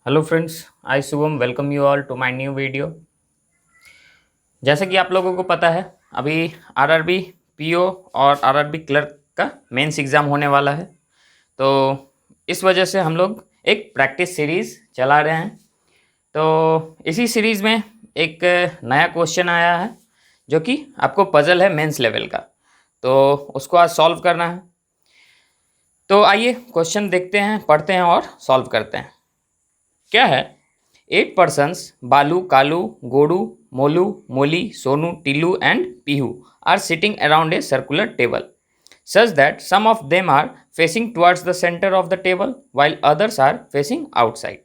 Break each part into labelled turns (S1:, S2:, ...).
S1: Hello friends, I Shubham welcome you all to my new video. जैसे कि आप लोगों को पता है, अभी आरआरबी पीओ और आरआरबी क्लर्क का मेंस एग्ज़ाम होने वाला है। तो इस वजह से हम लोग एक प्रैक्टिस सीरीज़ चला रहे हैं। तो इसी सीरीज़ में एक नया क्वेश्चन आया है जो कि आपको पज़ल है मेंस लेवल का, तो उसको आज सॉल्व करना है। तो आइए क्वेश्चन देखते हैं, पढ़ते हैं और सॉल्व करते हैं। क्या है? 8 persons Balu, Kalu, Godu, Molu, Moli, Sonu, Tilu, and Pihu are sitting around a circular table, such that some of them are facing towards the center of the table while others are facing outside.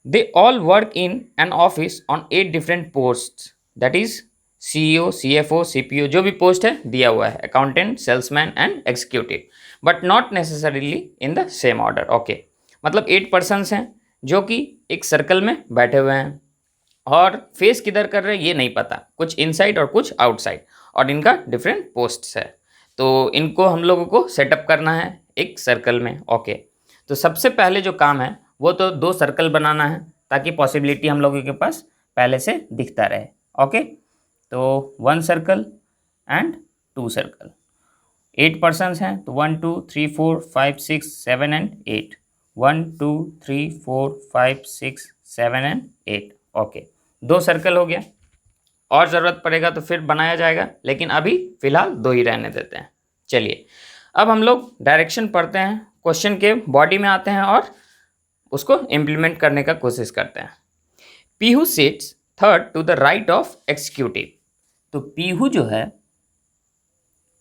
S1: They all work in an office on 8 different posts, that is CEO, CFO, CPO, जो भी post है दिया हुआ है, accountant, salesman and executive, but not necessarily in the same order. Okay, मतलब 8 persons हैं जो कि एक सर्कल में बैठे हुए हैं और फेस किधर कर रहे हैं ये नहीं पता, कुछ इनसाइड और कुछ आउटसाइड, और इनका डिफरेंट पोस्ट्स है। तो इनको हम लोगों को सेटअप करना है एक सर्कल में। ओके, तो सबसे पहले जो काम है वो तो 2 सर्कल बनाना है ताकि पॉसिबिलिटी हम लोगों के पास पहले से दिखता रहे। ओके, तो 1 सर्कल एंड 2 सर्कल। 8 पर्सन्स हैं तो 1 2 3 4 5 6 7 एंड 8। 1 2 3 4 5 6 7 एंड 8। ओके, 2 सर्कल हो गया, और ज़रूरत पड़ेगा तो फिर बनाया जाएगा, लेकिन अभी फ़िलहाल 2 ही रहने देते हैं। चलिए, अब हम लोग डायरेक्शन पढ़ते हैं, क्वेश्चन के बॉडी में आते हैं और उसको इम्प्लीमेंट करने का कोशिश करते हैं। Pihu sits third to the right of executive. तो पीहू जो है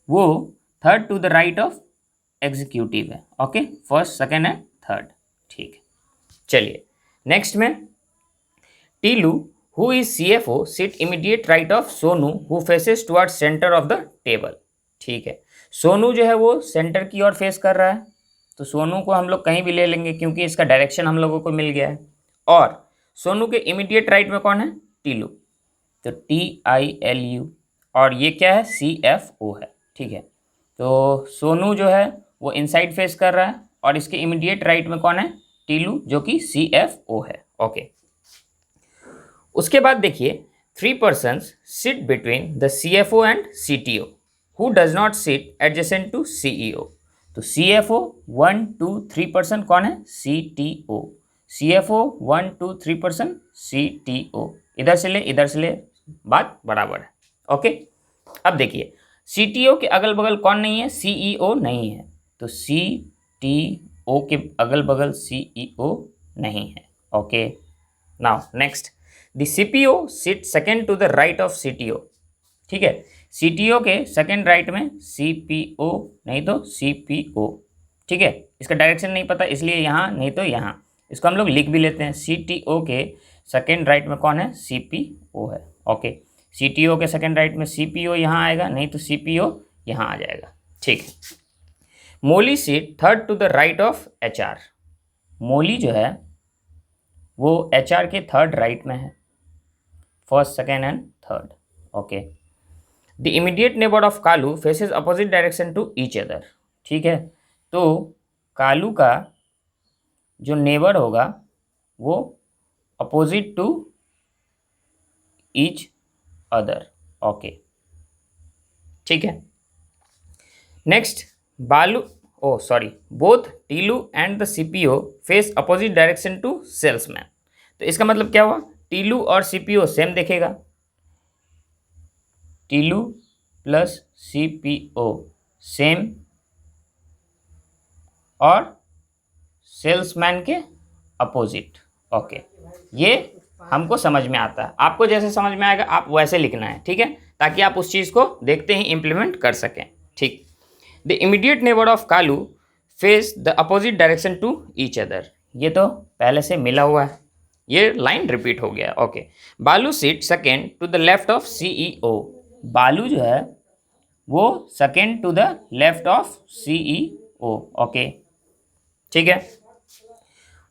S1: वो third to the right of executive है। Okay, first second and third. ठीक है, चलिए नेक्स्ट में Tilu who is CFO sit immediate right of Sonu who faces toward centre of the table. ठीक है, सोनू जो है वो सेंटर की ओर फेस कर रहा है, तो सोनू को हम लोग कहीं भी ले लेंगे क्योंकि इसका डायरेक्शन हम लोगों को मिल गया है। और सोनू के इमीडिएट राइट में कौन है? टीलू, तो TILU, और ये क्या है? CFO है। ठीक है, तो सोनू जो है वो इनसाइड फेस कर रहा है और इसके इमीडिएट राइट में कौन है? टीलू, जो कि CFO है। ओके, उसके बाद देखिए 3 persons sit between the CFO and CTO who does not sit adjacent to CEO। तो CFO 1 2 3 पर्सन कौन है? CTO। CFO 1 2 3 person CTO। इधर से ले इधर से ले, बात बराबर है। ओके, अब देखिए CTO के अगल बगल कौन नहीं है? CEO नहीं है, तो CTO के अगल बगल CEO नहीं है। Okay, now next the CPO sit second to the right of CTO। ठीक है, CTO के सेकेंड राइट में CPO नहीं तो CPO। ठीक है, इसका डायरेक्शन नहीं पता इसलिए यहाँ नहीं तो यहाँ, इसको हम लोग लिख भी लेते हैं। CTO के सेकेंड राइट में कौन है? CPO है। ओके, CTO के सेकेंड राइट में CPO यहाँ आएगा, नहीं तो CPO यहाँ आ जाएगा। ठीक है, Moli sit third to the right of HR। Moli जो है वो HR के थर्ड राइट में है, first second and third. Okay, the immediate neighbour of Kalu faces opposite direction to each other. ठीक है, तो कालू का जो नेबर होगा वो opposite to each other. Okay, ठीक है, next Balu both Tilu and the CPO face opposite direction to salesman. तो इसका मतलब क्या हुआ? टीलू और CPO सेम दिखेगा, टीलू प्लस CPO सेम, और सेल्समैन के अपोजिट। ओके, ये हमको समझ में आता है, आपको जैसे समझ में आएगा आप वैसे लिखना है। ठीक है, ताकि आप उस चीज़ को देखते ही इम्प्लीमेंट कर सकें। ठीक, the immediate neighbour of Kalu face the opposite direction to each other, ये तो पहले से मिला हुआ है, ये लाइन रिपीट हो गया। Okay, Balu sit second to the left of CEO। Balu जो है वो second to the left of CEO। Okay, ठीक है,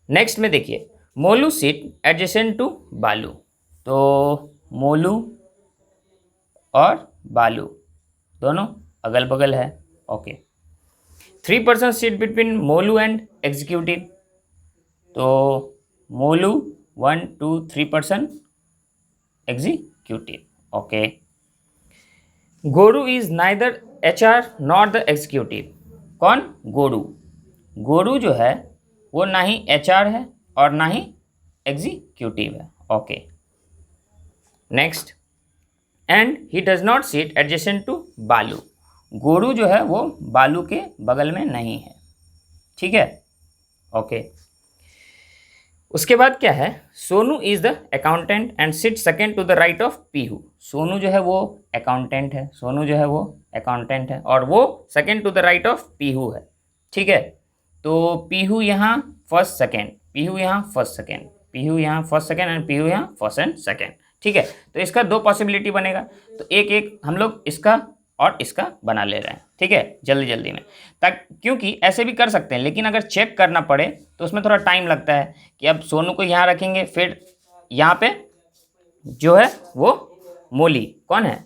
S1: नेक्स्ट में देखिए मोलू सीट एडजेसेंट टू बालू। तो मोलू और बालू दोनों अगल बगल है। Okay, 3 person seat between Molu and executive. तो मोलू 1 to 3% एग्जीक्यूटिव. ओके. गोरू is neither HR not the executive. कौन? गोरू. गोरू जो है वो ना ही HR है और ना ही एग्जीक्यूटिव है. Okay. Next. And he does not sit adjacent to Balu. Goru जो है वो बालू के बगल में नहीं है. ठीक है. ओके. उसके बाद क्या है? Sonu is the accountant and sit second to the right of Pihu. Sonu जो है वो अकाउंटेंट है. सोनू जो है वो अकाउंटेंट है और वो second to the right of Pihu है. ठीक है. तो पीहू यहाँ फर्स्ट सेकेंड, पीहू यहाँ फर्स्ट सेकेंड, पीहू यहाँ फर्स्ट सेकेंड एंड पीहू यहाँ फर्स्ट एंड सेकेंड. ठीक है. तो इसका दो पॉसिबिलिटी बनेगा. तो एक एक हम लोग इसका और इसका बना ले रहे हैं. ठीक है, जल्दी जल्दी में, ताकि क्योंकि ऐसे भी कर सकते हैं लेकिन अगर चेक करना पड़े तो उसमें थोड़ा टाइम लगता है कि अब सोनू को यहाँ रखेंगे, फिर यहाँ पे जो है वो मोली कौन है?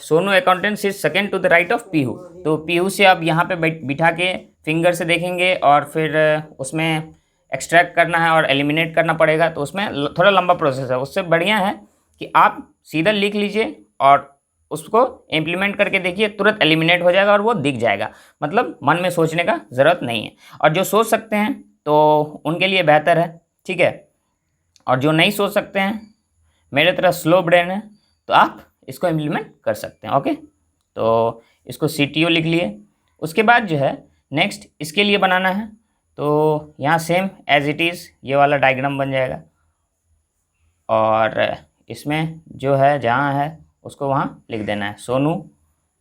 S1: Sonu accountant sit second to the right of Pihu. तो पीहू से अब यहाँ पे बिठा के फिंगर से देखेंगे और फिर उसमें एक्सट्रैक्ट करना है और एलिमिनेट करना पड़ेगा. तो उसमें थोड़ा लंबा प्रोसेस है. उससे बढ़िया है कि आप सीधा लिख लीजिए और उसको इम्प्लीमेंट करके देखिए, तुरंत एलिमिनेट हो जाएगा और वो दिख जाएगा. मतलब मन में सोचने का ज़रूरत नहीं है. और जो सोच सकते हैं तो उनके लिए बेहतर है. ठीक है. और जो नहीं सोच सकते हैं, मेरे तरह स्लो ब्रेन है, तो आप इसको इम्प्लीमेंट कर सकते हैं. ओके. तो इसको CTO लिख लिए. उसके बाद जो है नेक्स्ट इसके लिए बनाना है. तो यहाँ सेम एज इट इज़ ये वाला डायग्राम बन जाएगा और इसमें जो है जहाँ है उसको वहाँ लिख देना है. सोनू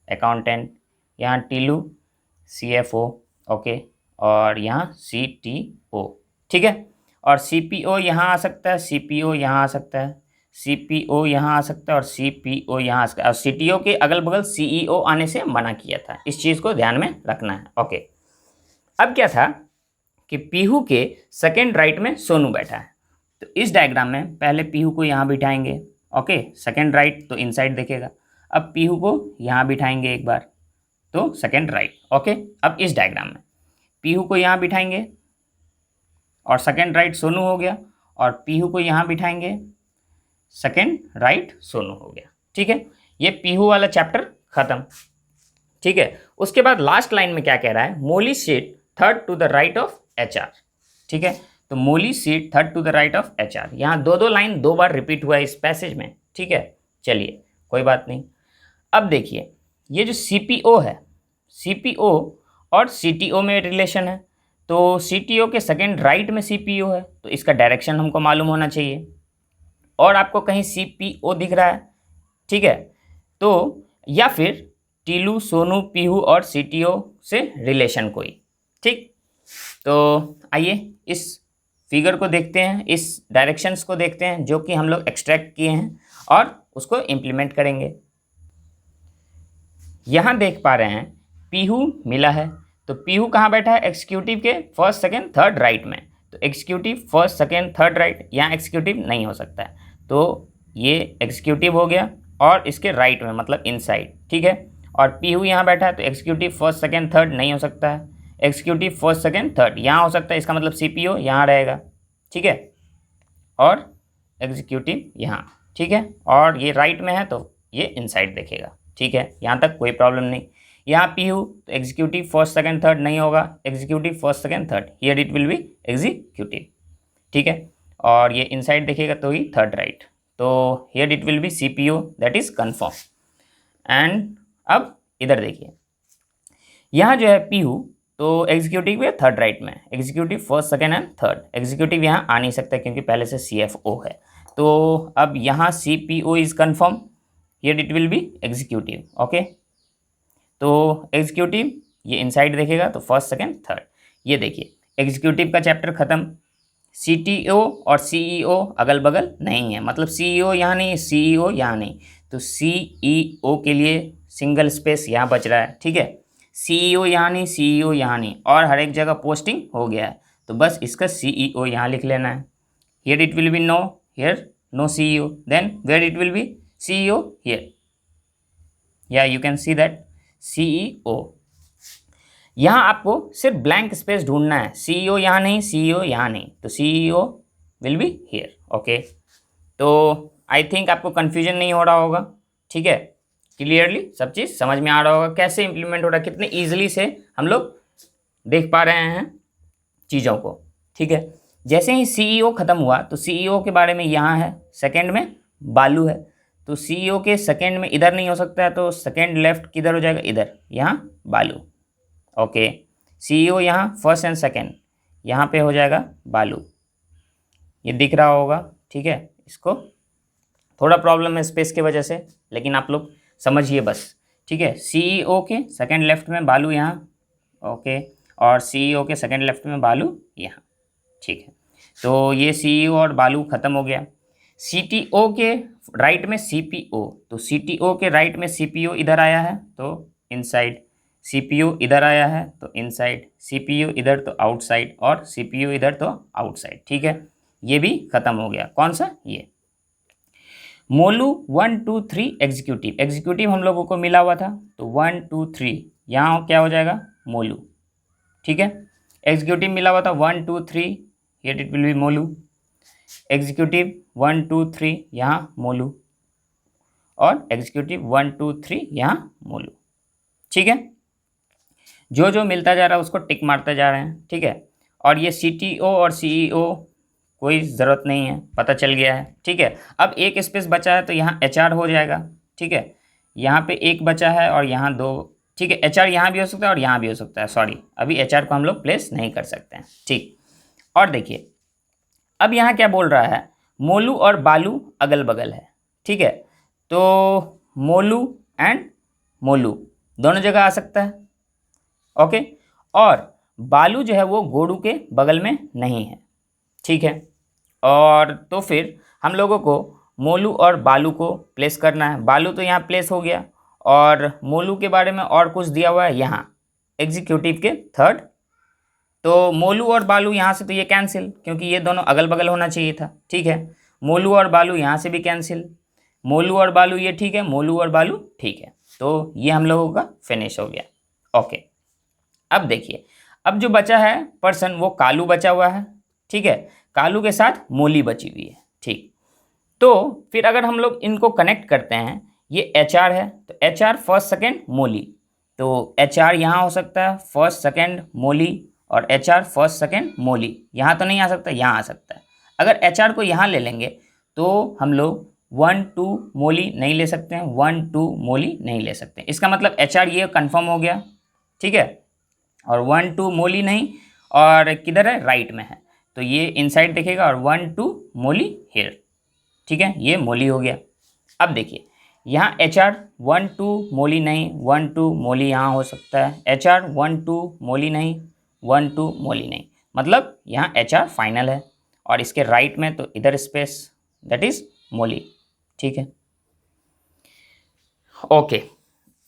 S1: अकाउंटेंट, यहाँ टीलू CFO. ओके. और यहाँ CTO. ठीक है. और CPO यहाँ आ सकता है, CPO यहाँ आ सकता है, CPO यहाँ आ सकता है और CPO यहाँ आ सकता है. और CTO के अगल बगल CEO आने से मना किया था. इस चीज़ को ध्यान में रखना है. ओके. अब क्या था कि पीहू के सेकेंड राइट में सोनू बैठा है. तो इस डायग्राम में पहले पीहू को यहाँ बिठाएंगे. ओके. सेकेंड राइट तो इनसाइड देखेगा. अब पीहू को यहाँ बिठाएंगे एक बार, तो सेकेंड राइट. ओके. अब इस डायग्राम में पीहू को यहाँ बिठाएंगे और सेकेंड राइट सोनू हो गया, और पीहू को यहाँ बिठाएंगे, सेकेंड राइट सोनू हो गया. ठीक है. ये पीहू वाला चैप्टर खत्म. ठीक है. उसके बाद लास्ट लाइन में क्या कह रहा है? Molly seat third to the right of HR. ठीक है. तो Molly seat third to the right of HR. यहाँ दो लाइन दो बार रिपीट हुआ है इस पैसेज में. ठीक है. चलिए कोई बात नहीं. अब देखिए ये जो CPO है, CPO और CTO में रिलेशन है. तो CTO के सेकेंड राइट में CPO है, तो इसका डायरेक्शन हमको मालूम होना चाहिए. और आपको कहीं CPO दिख रहा है. ठीक है. तो या फिर टीलू, सोनू, पीहू और CTO से रिलेशन कोई. ठीक. तो आइए इस फिगर को देखते हैं, इस डायरेक्शंस को देखते हैं जो कि हम लोग एक्सट्रैक्ट किए हैं और उसको इम्प्लीमेंट करेंगे. यहाँ देख पा रहे हैं पीहू मिला है. तो पीहू कहाँ बैठा है? एग्जीक्यूटिव के फर्स्ट सेकेंड थर्ड राइट में. तो executive first second third right, यहाँ एग्जीक्यूटिव नहीं हो सकता है. तो ये एग्जीक्यूटिव हो गया और इसके राइट में मतलब इनसाइड. ठीक है. और पीहू यहाँ बैठा है, तो एग्जीक्यूटिव फर्स्ट सेकेंड थर्ड नहीं हो सकता है. एग्जीक्यूटिव फर्स्ट सेकेंड थर्ड यहाँ हो सकता है, इसका मतलब CPO यहाँ रहेगा. ठीक है. और एग्जीक्यूटिव यहाँ. ठीक है. और ये राइट में है तो ये इनसाइड देखेगा. ठीक है. यहाँ तक कोई प्रॉब्लम नहीं. यहाँ पीहू तो एग्जीक्यूटिव फर्स्ट सेकेंड थर्ड नहीं होगा, executive first second third, here it will B executive. ठीक है. और ये इनसाइड देखेगा तो ही थर्ड राइट. तो here it will B CPO, that is confirm. And अब इधर देखिए, यहाँ जो है पीहू तो एग्जीक्यूटिव है थर्ड राइट में, executive first second and third. Executive यहाँ आ नहीं सकता क्योंकि पहले से CFO है. तो अब यहाँ CPO is confirm, here it will B executive. Okay. तो एग्जीक्यूटिव ये इनसाइड देखेगा तो फर्स्ट सेकेंड थर्ड. ये देखिए एग्जीक्यूटिव का चैप्टर खत्म. CTO और CEO अगल बगल नहीं है, मतलब CEO यहाँ नहीं, CEO यहाँ नहीं. तो CEO के लिए सिंगल स्पेस यहाँ बच रहा है. ठीक है. CEO यहाँ नहीं, CEO यहाँ नहीं, और हर एक जगह पोस्टिंग हो गया है. तो बस इसका CEO यहाँ लिख लेना है. Here it will be no, here no CEO, then where it will be CEO here. या you can see that CEO. यहाँ आपको सिर्फ ब्लैंक स्पेस ढूंढना है. CEO यहाँ नहीं, CEO यहाँ नहीं, तो CEO will be here. Okay, तो आई थिंक आपको कन्फ्यूजन नहीं हो रहा होगा, ठीक है, क्लियरली सब चीज़ समझ में आ रहा होगा कैसे इंप्लीमेंट हो रहा है, कितने ईजिली से हम लोग देख पा रहे हैं चीज़ों को, ठीक है। जैसे ही CEO ख़त्म हुआ तो CEO के बारे में यहाँ है, सेकंड में बालू है, तो CEO के सेकंड में इधर नहीं हो सकता है, तो सेकंड लेफ्ट किधर हो जाएगा, इधर, यहाँ बालू। ओके, CEO यहाँ फर्स्ट एंड सेकंड, यहाँ पे हो जाएगा बालू, ये दिख रहा होगा, ठीक है। इसको थोड़ा प्रॉब्लम है स्पेस की वजह से, लेकिन आप लोग समझिए बस, ठीक है। CEO के सेकंड लेफ्ट में बालू यहाँ, ओके, और CEO के सेकंड लेफ्ट में बालू यहाँ, ठीक है। तो ये CEO और बालू ख़त्म हो गया। CTO के राइट में CPO, तो CTO के राइट में CPO इधर आया है तो इनसाइड, CPU इधर आया है तो इनसाइड, CPU इधर तो आउटसाइड, और CPU इधर तो आउटसाइड, ठीक है। ये भी ख़त्म हो गया। कौन सा, ये मोलू 1 2 3 एग्जीक्यूटिव, एग्जीक्यूटिव हम लोगों को मिला हुआ था, तो 1 2 3 यहाँ क्या हो जाएगा, मोलू, ठीक है। एग्जीक्यूटिव मिला हुआ था 1 2 3, here it will B Molu. Executive 1 2 3 यहाँ मोलू, और एग्जीक्यूटिव 1 2 3 यहाँ मोलू, ठीक है। जो जो मिलता जा रहा है उसको टिक मारते जा रहे हैं, ठीक है। और ये CTO और CEO कोई ज़रूरत नहीं है, पता चल गया है, ठीक है। अब एक स्पेस बचा है तो यहाँ HR हो जाएगा, ठीक है। यहाँ पे एक बचा है और यहाँ दो, ठीक है। HR यहाँ भी हो सकता है और यहाँ भी हो सकता है, सॉरी अभी HR को हम लोग प्लेस नहीं कर सकते हैं, ठीक। और देखिए अब यहाँ क्या बोल रहा है, मोलू और बालू अगल बगल है, ठीक है। तो मोलू एंड मोलू दोनों जगह आ सकता है, ओके। और बालू जो है वो गोडू के बगल में नहीं है, ठीक है। और तो फिर हम लोगों को मोलू और बालू को प्लेस करना है। बालू तो यहाँ प्लेस हो गया, और मोलू के बारे में और कुछ दिया हुआ है यहाँ एग्जीक्यूटिव के थर्ड, तो मोलू और बालू यहाँ से तो ये कैंसिल, क्योंकि ये दोनों अगल बगल होना चाहिए था, ठीक है। मोलू और बालू यहाँ से भी कैंसिल, मोलू और बालू ये ठीक है, मोलू और बालू ठीक है, तो ये हम लोगों का फिनिश हो गया, ओके। अब देखिए अब जो बचा है पर्सन वो कालू बचा हुआ है, ठीक है। कालू के साथ मोली बची हुई है, ठीक। तो फिर अगर हम लोग इनको कनेक्ट करते हैं, ये HR है तो HR फर्स्ट सेकंड मोली, तो HR यहाँ हो सकता है फर्स्ट सेकंड मोली, और HR फर्स्ट सेकंड मोली, यहाँ तो नहीं आ सकता, यहाँ आ सकता है। अगर HR को यहाँ ले लेंगे तो हम लोग 1 2 मोली नहीं ले सकते हैं, 1 2 मोली नहीं ले सकते, इसका मतलब HR ये कंफर्म हो गया, ठीक है। और 1 2 मोली नहीं, और किधर है, राइट में है, तो ये इनसाइड दिखेगा, और 1 2 मोली हियर, ठीक है, ये मोली हो गया। अब देखिए यहाँ HR 1 2 मोली नहीं, 1 2 मोली यहाँ हो सकता है, HR 1 2 मोली नहीं, 1 2 मोली नहीं, मतलब यहाँ HR फाइनल है, और इसके राइट में तो इधर स्पेस दैट इज मोली, ठीक है, ओके।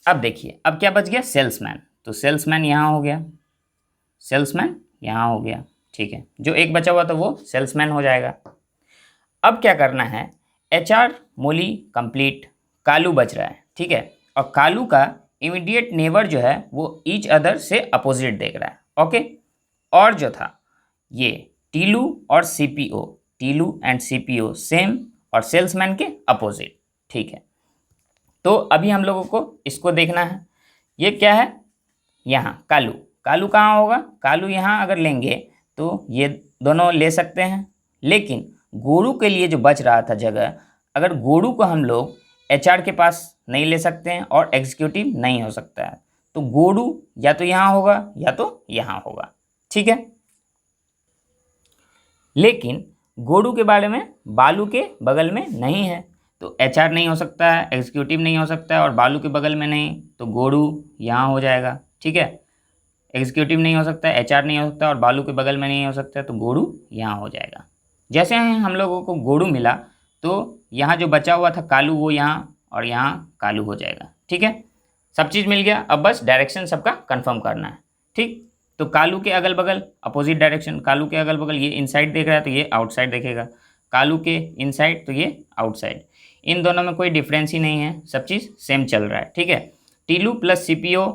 S1: अब देखिए अब क्या बच गया, सेल्समैन, तो सेल्समैन यहाँ हो गया, सेल्समैन यहाँ हो गया, ठीक है। जो एक बचा हुआ था वो सेल्समैन हो जाएगा। अब क्या करना है, HR मोली कंप्लीट, कालू बच रहा है, ठीक है। और कालू का इमीडिएट नेबर जो है वो ईच अदर से अपोजिट देख रहा है, ओके। और जो था ये टीलू और CPO, Teelu and CPO same, और सेल्समैन के अपोजिट, ठीक है। तो अभी हम लोगों को इसको देखना है, ये क्या है, यहाँ कालू, कालू कहाँ होगा, कालू यहाँ अगर लेंगे तो ये दोनों ले सकते हैं, लेकिन गोरू के लिए जो बच रहा था जगह, अगर गोरू को हम लोग HR के पास नहीं ले सकते हैं और एग्जीक्यूटिव नहीं हो सकता है, तो गोरू या तो यहाँ होगा या तो यहाँ होगा, ठीक है। लेकिन गोरू के बारे में बालू के बगल में नहीं है, तो HR नहीं हो सकता है, एग्जीक्यूटिव नहीं हो सकता है, और बालू के बगल में नहीं, तो गोरू यहाँ हो जाएगा, ठीक है। एग्जीक्यूटिव नहीं हो सकता है, HR नहीं हो सकता, और बालू के बगल में नहीं हो सकता, तो गोरू यहाँ हो जाएगा। जैसे हम लोगों को गोरू मिला तो यहाँ जो बचा हुआ था कालू वो यहाँ, और यहाँ कालू हो जाएगा, ठीक है। सब चीज़ मिल गया, अब बस डायरेक्शन सबका कंफर्म करना है, ठीक। तो कालू के अगल बगल अपोजिट डायरेक्शन, कालू के अगल बगल ये इनसाइड देख रहा है तो ये आउटसाइड देखेगा, कालू के इनसाइड तो ये आउटसाइड, इन दोनों में कोई डिफरेंस ही नहीं है, सब चीज़ सेम चल रहा है, ठीक है। Tilu plus CPO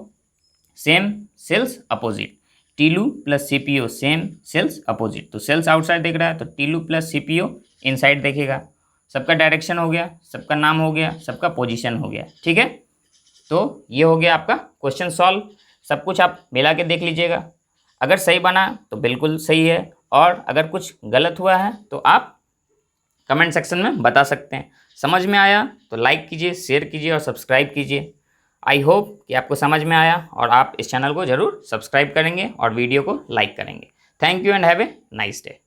S1: same, sales opposite, Tilu plus CPO same, sales opposite. तो सेल्स आउटसाइड देख रहा है तो टीलू प्लस सीपीओ इनसाइड देखेगा। सबका डायरेक्शन हो गया, सबका नाम हो गया, सबका पोजीशन हो गया। ठीक है, तो ये हो गया आपका क्वेश्चन सॉल्व। सब कुछ आप मिला के देख लीजिएगा। अगर सही बना तो बिल्कुल सही है, और अगर कुछ गलत हुआ है तो आप कमेंट सेक्शन में बता सकते हैं। समझ में आया तो लाइक कीजिए, शेयर कीजिए और सब्सक्राइब कीजिए। आई होप कि आपको समझ में आया और आप इस चैनल को ज़रूर सब्सक्राइब करेंगे और वीडियो को लाइक करेंगे। Thank you and have a nice day.